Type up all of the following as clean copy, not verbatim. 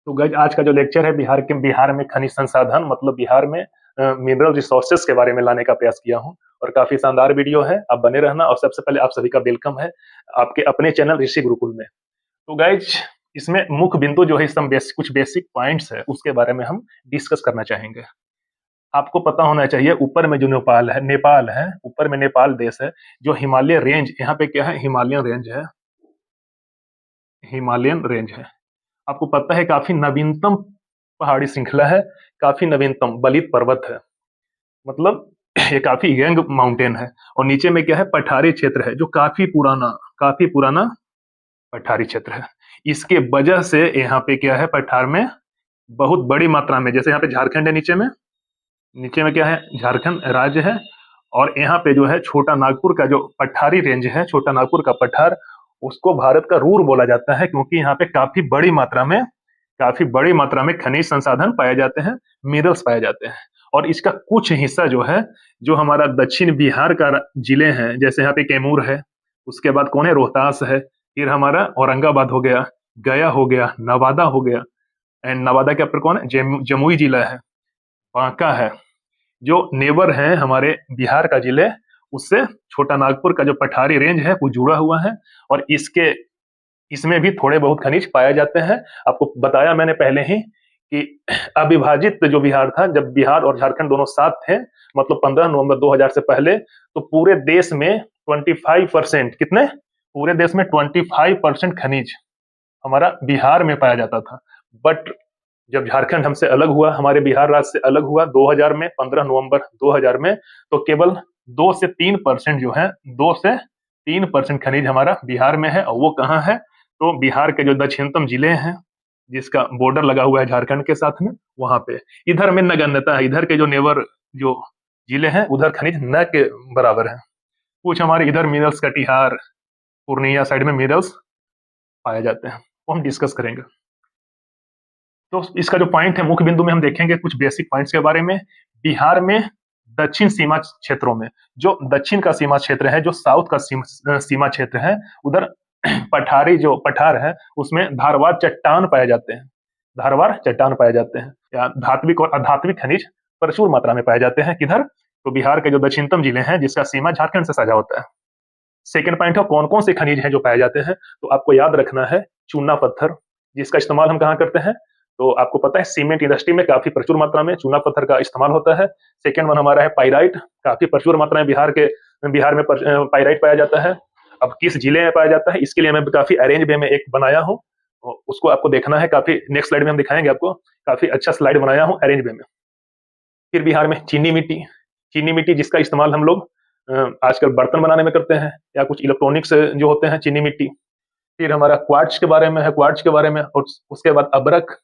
तो गाइज आज का जो लेक्चर है बिहार में खनिज संसाधन मतलब बिहार में मिनरल रिसोर्सेज के बारे में लाने का प्रयास किया हूँ। और काफी शानदार वीडियो है, आप बने रहना। और सबसे पहले आप सभी का वेलकम है आपके अपने चैनल ऋषि गुरुकुल में। तो गाइज इसमें मुख्य बिंदु जो है कुछ बेसिक पॉइंट्स है उसके बारे में हम डिस्कस करना चाहेंगे। आपको पता होना चाहिए ऊपर में जो नेपाल है, ऊपर में नेपाल देश है, जो हिमालय रेंज, यहाँ पे क्या है, हिमालयन रेंज है। आपको पता है काफी नवीनतम पहाड़ी श्रृंखला है, काफी नवीनतम बलित पर्वत है, मतलब ये काफी यंग माउंटेन है। और नीचे में क्या है, पठारी क्षेत्र है, जो काफी पुराना पठारी क्षेत्र है। इसके वजह से यहाँ पे क्या है, पठार में बहुत बड़ी मात्रा में, जैसे यहाँ पे झारखंड है, नीचे में क्या है, झारखंड राज्य है। और यहाँ पे जो है छोटा नागपुर का जो पठारी रेंज है, छोटा नागपुर का पठार, उसको भारत का रूर बोला जाता है, क्योंकि यहाँ पे काफी बड़ी मात्रा में खनिज संसाधन पाए जाते हैं, मिनरल्स पाए जाते हैं। और इसका कुछ हिस्सा जो है, जो हमारा दक्षिण बिहार का जिले हैं, जैसे यहाँ पे कैमूर है, उसके बाद कौन है, रोहतास है, फिर हमारा औरंगाबाद हो गया, गया हो गया, नवादा हो गया, एंड नवादा के ऊपर कौन है, जमुई जिला है, बांका है, जो नेबर है हमारे बिहार का जिले, उससे छोटा नागपुर का जो पठारी रेंज है वो जुड़ा हुआ है। और इसमें भी थोड़े बहुत खनिज पाए जाते हैं। आपको बताया मैंने पहले ही कि अविभाजित जो बिहार था, जब बिहार और झारखंड दोनों साथ थे, मतलब 15 नवंबर 2000 से पहले, तो पूरे देश में 25%, कितने, पूरे देश में 25% खनिज हमारा बिहार में पाया जाता था। बट जब झारखंड हमसे अलग हुआ, हमारे बिहार राज्य से अलग हुआ 2000 में, 15 नवंबर 2000 में, तो केवल 2 से 3% जो है, 2 से 3% खनिज हमारा बिहार में है। और वो कहाँ है, तो बिहार के जो दक्षिणतम जिले हैं, जिसका बॉर्डर लगा हुआ है झारखंड के साथ में, वहां पे इधर में नगण्यता है, इधर के जो नेबर जो जिले हैं उधर खनिज न के बराबर है। कुछ हमारे इधर मिनरल्स, कटिहार, पूर्णिया साइड में मिनरल्स पाए जाते हैं, वो हम डिस्कस करेंगे। तो इसका जो पॉइंट है, मुख्य बिंदु में हम देखेंगे कुछ बेसिक पॉइंट्स के बारे में। बिहार में दक्षिण सीमा क्षेत्रों में, जो दक्षिण का सीमा क्षेत्र है, जो साउथ का सीमा क्षेत्र है, उधर पठार है, उसमें धारवार चट्टान पाए जाते हैं, या धात्विक और अधात्विक खनिज प्रचुर मात्रा में पाए जाते हैं। किधर, तो बिहार के जो दक्षिणतम जिले हैं, जिसका सीमा झारखंड से साझा होता है। सेकेंड पॉइंट है, कौन कौन से खनिज हैं जो पाए जाते हैं, तो आपको याद रखना है चूना पत्थर, जिसका इस्तेमाल हम कहाँ करते हैं, तो आपको पता है सीमेंट इंडस्ट्री में काफी प्रचुर मात्रा में चूना पत्थर का इस्तेमाल होता है। सेकेंड वन हमारा है पाइराइट, काफी प्रचुर मात्रा में बिहार में पाइराइट पाया जाता है। अब किस जिले में पाया जाता है, इसके लिए मैं काफी अरेंज वे में एक बनाया हूँ, उसको आपको देखना है, काफी नेक्स्ट स्लाइड में हम दिखाएंगे आपको, काफी अच्छा स्लाइड बनाया हूँ अरेंज वे में। फिर बिहार में चीनी मिट्टी जिसका इस्तेमाल हम लोग आजकल बर्तन बनाने में करते हैं, या कुछ इलेक्ट्रॉनिक्स जो होते हैं, चीनी मिट्टी। फिर हमारा क्वार्ट्ज के बारे में है, और उसके बाद अबरक,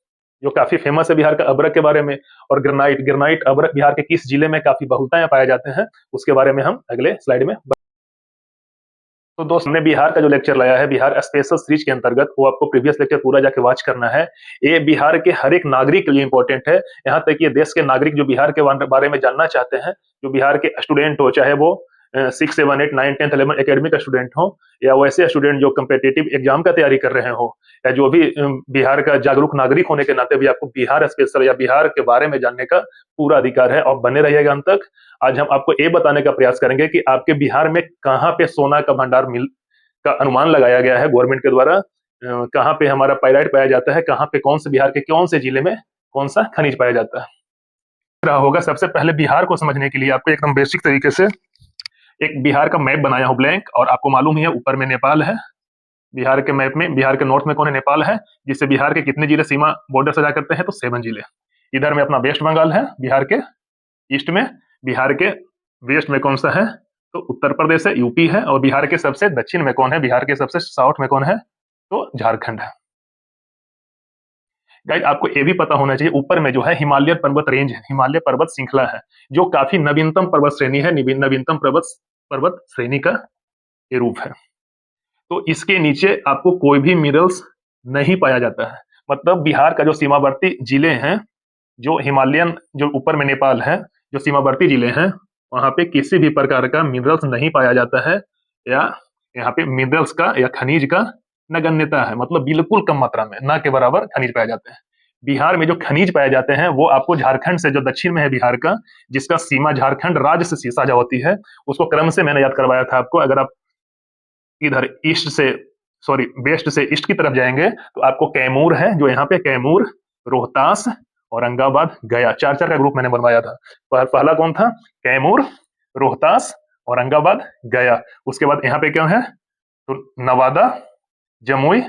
जो काफी फेमस है बिहार का, अबरक के बारे में। और ग्रेनाइट अबरक बिहार के किस जिले में काफी बहुतायत पाए जाते हैं, उसके बारे में हम अगले स्लाइड में। तो दोस्त, हमने बिहार का जो लेक्चर लाया है, बिहार स्पेशल सीरीज के अंतर्गत, वो आपको प्रीवियस लेक्चर पूरा जाके वॉच करना है। ये बिहार के हर एक नागरिक के लिए इंपॉर्टेंट है, यहाँ तक कि देश के नागरिक जो बिहार के बारे में जानना चाहते हैं, जो बिहार के स्टूडेंट हो, चाहे वो 6, 7, 8, 9, 10, 11 एकेडमिक स्टूडेंट हो, या वैसे स्टूडेंट जो कम्पिटिटिव एग्जाम का तैयारी कर रहे हो, या जो भी बिहार का जागरूक नागरिक होने के नाते भी आपको बिहार स्पेशल या बिहार के बारे में जानने का पूरा अधिकार है। और बने रहिएगा अंत तक। आज हम आपको ये बताने का प्रयास करेंगे कि आपके बिहार में कहाँ पे सोना का भंडार का अनुमान लगाया गया है गवर्नमेंट के द्वारा, कहाँ पे हमारा पाइराइट पाया जाता है, कहाँ पे कौन से बिहार के कौन से जिले में कौन सा खनिज पाया जाता है रहा होगा। सबसे पहले बिहार को समझने के लिए आपको एकदम बेसिक तरीके से एक बिहार का मैप बनाया हूं, ब्लैंक। और आपको मालूम ही है ऊपर में नेपाल है, बिहार के मैप में बिहार के नॉर्थ में कौन है, नेपाल है, जिससे बिहार के कितने जिले सीमा बॉर्डर सजा करते हैं, तो 7 जिले। इधर में अपना वेस्ट बंगाल है, बिहार के ईस्ट में। बिहार के वेस्ट में कौन सा है, तो उत्तर प्रदेश है, यूपी है। और बिहार के सबसे दक्षिण में कौन है, बिहार के सबसे साउथ में कौन है, तो झारखंड है। गाइस, आपको ये भी पता होना चाहिए, ऊपर में जो है हिमालय पर्वत रेंज है, हिमालय पर्वत श्रृंखला है, जो काफी नवीनतम पर्वत श्रेणी है, नवीनतम पर्वत श्रेणी का ये रूप है। तो इसके नीचे आपको कोई भी मिनरल्स नहीं पाया जाता है। मतलब बिहार का जो सीमावर्ती जिले हैं, जो हिमालयन, जो ऊपर में नेपाल है, जो सीमावर्ती जिले हैं, वहां पे किसी भी प्रकार का मिनरल्स नहीं पाया जाता है, या यहाँ पे मिनरल्स का या खनिज का नगण्यता है, मतलब बिल्कुल कम मात्रा में, ना के बराबर खनिज पाए जाते हैं। बिहार में जो खनिज पाए जाते हैं वो आपको झारखंड से, जो दक्षिण में है बिहार का, जिसका सीमा झारखंड राज्य से साझा होती है, उसको क्रम से मैंने याद करवाया था आपको। अगर आप इधर ईस्ट से, सॉरी वेस्ट से ईस्ट की तरफ जाएंगे तो आपको कैमूर है, जो यहाँ पे कैमूर, रोहतास, औरंगाबाद, गया, चार चार का ग्रुप मैंने बनवाया था। पहला कौन था? कैमूर, रोहतास, औरंगाबाद, गया। उसके बाद यहाँ पे क्या है? तो नवादा, जमुई,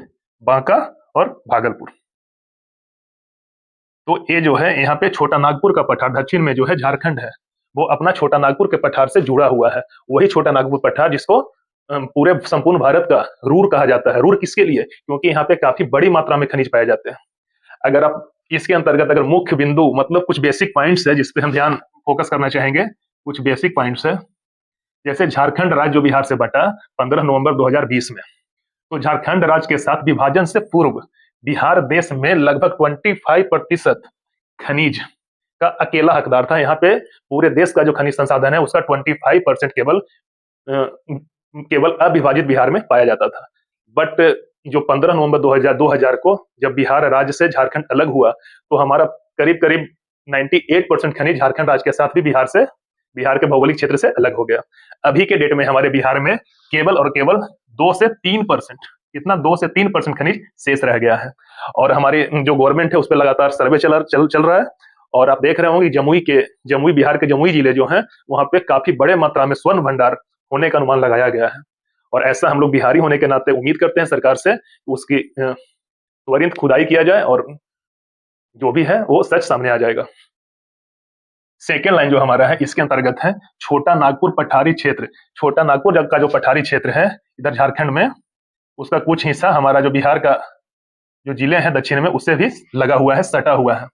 बांका और भागलपुर। तो ये जो है यहाँ पे छोटा नागपुर का पठार, दक्षिण में जो है झारखंड है, वो अपना छोटा नागपुर के पठार से जुड़ा हुआ है। वही छोटा नागपुर पठार जिसको पूरे संपूर्ण भारत का रूर कहा जाता है। रूर किसके लिए? क्योंकि यहाँ पे काफी बड़ी मात्रा में खनिज पाए जाते हैं। अगर आप इसके अंतर्गत अगर मुख्य बिंदु, मतलब कुछ बेसिक पॉइंट्स है जिसपे हम ध्यान फोकस करना चाहेंगे, कुछ बेसिक पॉइंट्स है। जैसे झारखंड राज्य जो बिहार से बटा 15 नवंबर 2020 में, तो झारखंड राज्य के साथ विभाजन से पूर्व बिहार देश में लगभग 25% खनिज का अकेला हकदार था। यहाँ पे पूरे देश का जो खनिज संसाधन है उसका 25% केवल अविभाजित बिहार में पाया जाता था। बट जो 15 नवंबर 2000 को जब बिहार राज्य से झारखंड अलग हुआ, तो हमारा करीब करीब 98% खनिज झारखंड राज्य के साथ भी बिहार के भौगोलिक क्षेत्र से अलग हो गया। अभी के डेट में हमारे बिहार में केवल और केवल 2 से 3%, कितना, 2 से 3% खनिज शेष रह गया है। और हमारी जो गवर्नमेंट है उस पर लगातार सर्वे चल रहा है। और आप देख रहे होंगे जमुई बिहार के जमुई जिले जो हैं, वहां पे काफी बड़े मात्रा में स्वर्ण भंडार होने का अनुमान लगाया गया है। और ऐसा हम लोग बिहारी होने के नाते उम्मीद करते हैं सरकार से उसकी त्वरित खुदाई किया जाए और जो भी है वो सच सामने आ जाएगा। सेकेंड लाइन जो हमारा है इसके अंतर्गत है छोटा नागपुर पठारी क्षेत्र। छोटा नागपुर का जो पठारी क्षेत्र है इधर झारखंड में, उसका कुछ हिस्सा हमारा जो बिहार का जो जिले हैं दक्षिण में उससे भी लगा हुआ है, सटा हुआ है।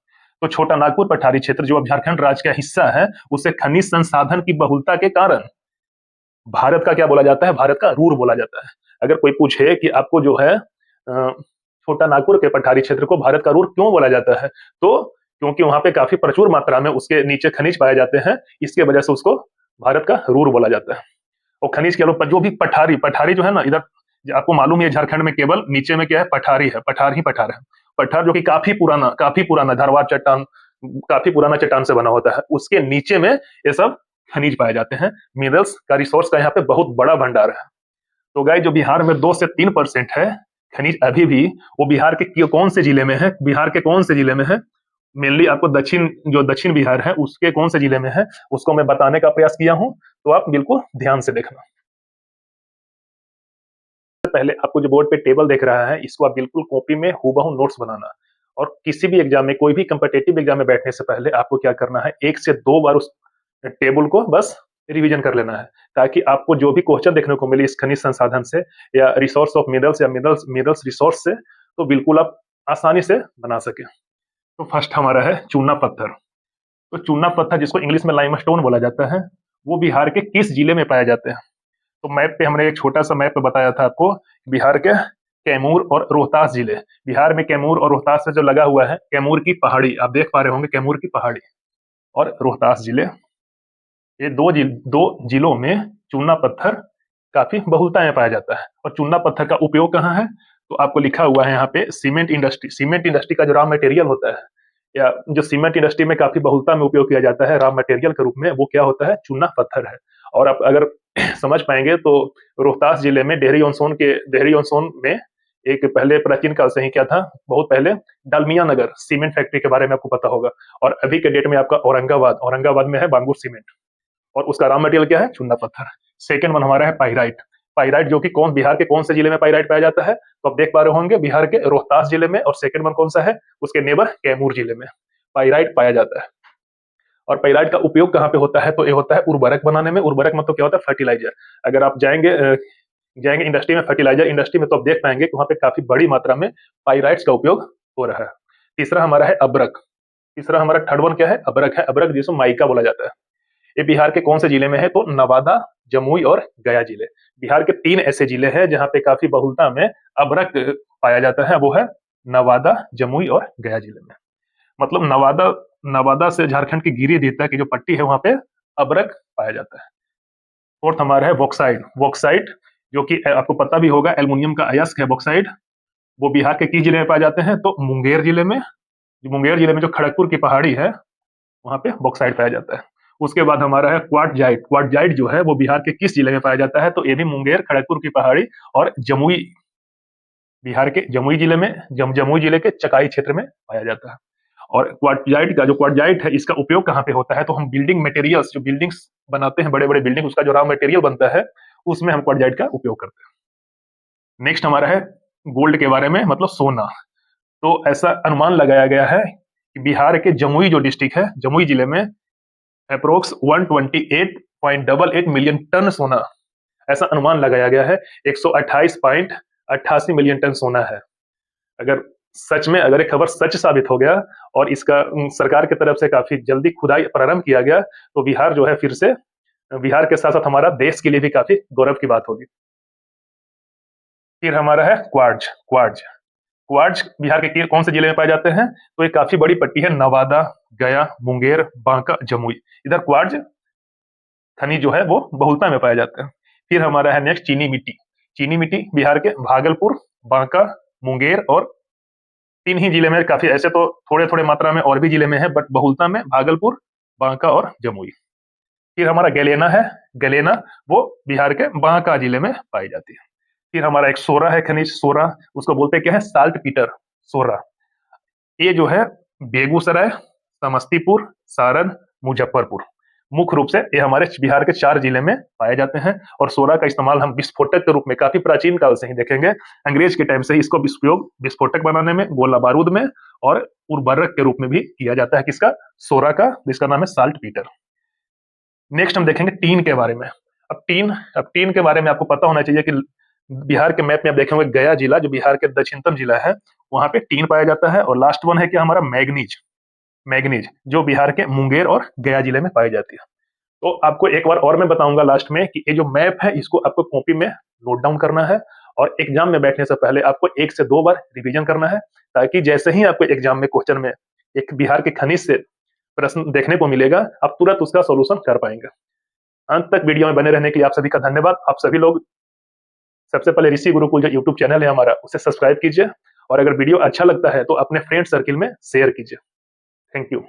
तो छोटा नागपुर पठारी क्षेत्र जो अब झारखंड राज्य का हिस्सा है, उसे खनिज संसाधन की बहुलता के कारण भारत का क्या बोला जाता है? भारत का रूर बोला जाता है। अगर कोई पूछे कि आपको जो है छोटा नागपुर के पठारी क्षेत्र को भारत का रूर क्यों बोला जाता है, तो क्योंकि वहां पे काफी प्रचुर मात्रा में उसके नीचे खनिज पाए जाते हैं, इसके वजह से उसको भारत का रूर बोला जाता है। और खनिज के अलावा जो भी पठारी जो है ना, इधर आपको मालूम है झारखंड में केवल नीचे में क्या है? पठार ही पठार है। पठार जो कि काफी पुराना धारवाड़ चट्टान, काफी पुराना चट्टान से बना होता है, उसके नीचे में ये सब खनिज पाए जाते हैं। मिनरल्स का, रिसोर्स का यहाँ पे बहुत बड़ा भंडार है। तो गाइस, जो बिहार में 2 से 3% है खनिज अभी भी, वो बिहार के कौन से जिले में है? बिहार के कौन से जिले में है? मेनली आपको दक्षिण बिहार है उसके कौन से जिले में है उसको मैं बताने का प्रयास किया हूं, तो आप बिल्कुल ध्यान से देखना। पहले आपको जो बोर्ड पे टेबल देख रहा है, इसको आप बिल्कुल कॉपी में हूबहू नोट्स बनाना। और किसी भी एग्जाम में, कोई भी कम्पिटिटिव एग्जाम में बैठने से पहले आपको क्या करना है? 1 से 2 बार उस टेबल को बस रिवीजन कर लेना है, ताकि आपको जो भी क्वेश्चन देखने को मिले इस खनिज संसाधन से या रिसोर्स ऑफ मिनरल्स या मिनरल्स रिसोर्स से, तो बिल्कुल आप आसानी से बना सके। तो फर्स्ट हमारा है चूना पत्थर। तो चूना पत्थर, जिसको इंग्लिश में लाइमस्टोन बोला जाता है, वो बिहार के किस जिले में पाए जाते हैं? तो मैप पे हमने एक छोटा सा मैप पे बताया था आपको, बिहार के कैमूर और रोहतास जिले। बिहार में कैमूर और रोहतास से जो लगा हुआ है, कैमूर की पहाड़ी आप देख पा रहे होंगे, कैमूर की पहाड़ी और रोहतास जिले, ये दो जिलों में चूना पत्थर काफी बहुलता में पाया जाता है। और चूना पत्थर का उपयोग कहाँ है? तो आपको लिखा हुआ है यहाँ पे सीमेंट इंडस्ट्री का जो रॉ मटेरियल होता है, या जो सीमेंट इंडस्ट्री में काफी बहुलता में उपयोग किया जाता है रॉ मटेरियल के रूप में, वो क्या होता है? चूना पत्थर है। और आप अगर समझ पाएंगे तो रोहतास जिले में डेहरी ऑन सोन में एक पहले प्राचीन काल से ही क्या था, बहुत पहले डालमिया नगर सीमेंट फैक्ट्री के बारे में आपको पता होगा। और अभी के डेट में आपका औरंगाबाद में है बांगुर सीमेंट, और उसका रॉ मटेरियल क्या है? चूना पत्थर। सेकंड वन हमारा है पाइराइट, जो कि बिहार के कौन से जिले में पाइराइट पाया जाता है? तो आप देख पा रहे होंगे बिहार के रोहतास जिले में। और सेकंड वन कौन सा है? उसके नेबर कैमूर जिले में पाइराइट पाया जाता है। और पाइराइट का उपयोग कहाँ पे होता है? तो ये होता है उर्वरक बनाने में। उर्वरक मतलब क्या होता है? फर्टिलाइजर। अगर आप जाएंगे इंडस्ट्री में, फर्टिलाइजर इंडस्ट्री में, तो आप देख पाएंगे कि वहाँ पे काफी बड़ी मात्रा में पाइराइट्स का उपयोग हो रहा है। तीसरा हमारा है अब्रक। तीसरा हमारा थर्ड वन क्या है? अब्रक जिसको माइका बोला जाता है। ये बिहार के कौन से जिले में है? तो नवादा, जमुई और गया जिले। बिहार के 3 ऐसे जिले हैं जहां पे काफी बहुलता में अब्रक पाया जाता है, वो है नवादा, जमुई और गया जिले में। मतलब नवादा से झारखंड की गिरिडीह तक की जो पट्टी है वहां पे अब्रक पाया जाता है। फोर्थ हमारा है बॉक्साइट, जो कि आपको पता भी होगा एल्युमिनियम का अयस्क है बॉक्साइट। वो बिहार के किस जिले में पाए जाते हैं? तो मुंगेर जिले में जो मुंगेर जिले में जो खड़गपुर की पहाड़ी है वहां पे बॉक्साइट पाया जाता है। उसके बाद हमारा है क्वार्टजाइट। क्वार्टजाइट जो है वो बिहार के किस जिले में पाया जाता है? तो ये भी मुंगेर, खड़गपुर की पहाड़ी और जमुई, बिहार के जमुई जिले में, जमुई जिले के चकाई क्षेत्र में पाया जाता है। और क्वार्टजाइट का जो क्वार्टजाइट है इसका उपयोग कहाँ पे होता है? तो हम बिल्डिंग मटेरियल्स, जो बिल्डिंग्स बनाते हैं बड़े बड़े बिल्डिंग, उसका जो रॉ मटेरियल बनता है उसमें हम क्वार्टजाइट का उपयोग करते हैं। नेक्स्ट हमारा है गोल्ड के बारे में, मतलब सोना। तो ऐसा अनुमान लगाया गया है कि बिहार के जमुई जो डिस्ट्रिक्ट है, जमुई जिले में अप्रोक्स 128.88 मिलियन टन सोना, ऐसा अनुमान लगाया गया है। 128.88 मिलियन टन सोना है। अगर सच में, अगर ये खबर सच साबित हो गया और इसका सरकार की तरफ से काफी जल्दी खुदाई प्रारंभ किया गया तो बिहार जो है फिर से, बिहार के साथ साथ हमारा देश के लिए भी काफी गौरव की बात होगी। फिर हमारा है क्वार्ज। क्वार्ज क्वार्ज बिहार के कौन से जिले में पाए जाते हैं? तो ये काफी बड़ी पट्टी है, नवादा, गया, मुंगेर, बांका, जमुई। इधर क्वार्ज खनिज जो है वो बहुलता में पाया जाता है। फिर हमारा है नेक्स्ट चीनी मिट्टी। चीनी मिट्टी बिहार के भागलपुर, बांका, मुंगेर और 3 ही जिले में, काफी ऐसे तो थोड़े थोड़े मात्रा में और भी जिले में है, बट बहुलता में भागलपुर, बांका और जमुई। फिर हमारा गैलेना है। गैलेना वो बिहार के बांका जिले में पाई जाती है। फिर हमारा एक सोरा है खनिज, सोरा, उसको बोलते हैं क्या है? साल्ट पीटर, सोरा। ये जो है बेगूसराय, समस्तीपुर, सारण, मुजफ्फरपुर, मुख्य रूप से ये हमारे बिहार के 4 जिले में पाए जाते हैं। और सोरा का इस्तेमाल हम विस्फोटक के रूप में काफी प्राचीन काल से ही देखेंगे। अंग्रेज के टाइम से ही इसको उपयोग विस्फोटक बनाने में, गोला बारूद में और उर्वरक के रूप में भी किया जाता है। किसका? सोरा का, जिसका नाम है साल्ट पीटर। नेक्स्ट हम देखेंगे टीन के बारे में। अब टीन के बारे में आपको पता होना चाहिए कि बिहार के मैप में आप देखेंगे गया जिला, जो बिहार के दक्षिणतम जिला है, वहां पे टीन पाया जाता है। और लास्ट वन है कि हमारा मैग्नीज। मैग्नीज जो बिहार के मुंगेर और गया जिले में पाई जाती है। तो आपको एक बार और मैं बताऊंगा लास्ट में कि ये जो मैप है इसको आपको कॉपी में नोट डाउन करना है और एग्जाम में बैठने से पहले आपको 1 से 2 बार रिवीजन करना है, ताकि जैसे ही आपको एग्जाम में क्वेश्चन में एक बिहार के खनिज से प्रश्न देखने को मिलेगा, आप तुरंत उसका सोल्यूशन कर पाएंगे। अंत तक वीडियो में बने रहने के लिए आप सभी का धन्यवाद। आप सभी लोग सबसे पहले ऋषि गुरुकुल जो यूट्यूब चैनल है हमारा, उसे सब्सक्राइब कीजिए और अगर वीडियो अच्छा लगता है तो अपने फ्रेंड सर्किल में शेयर कीजिए। Thank you.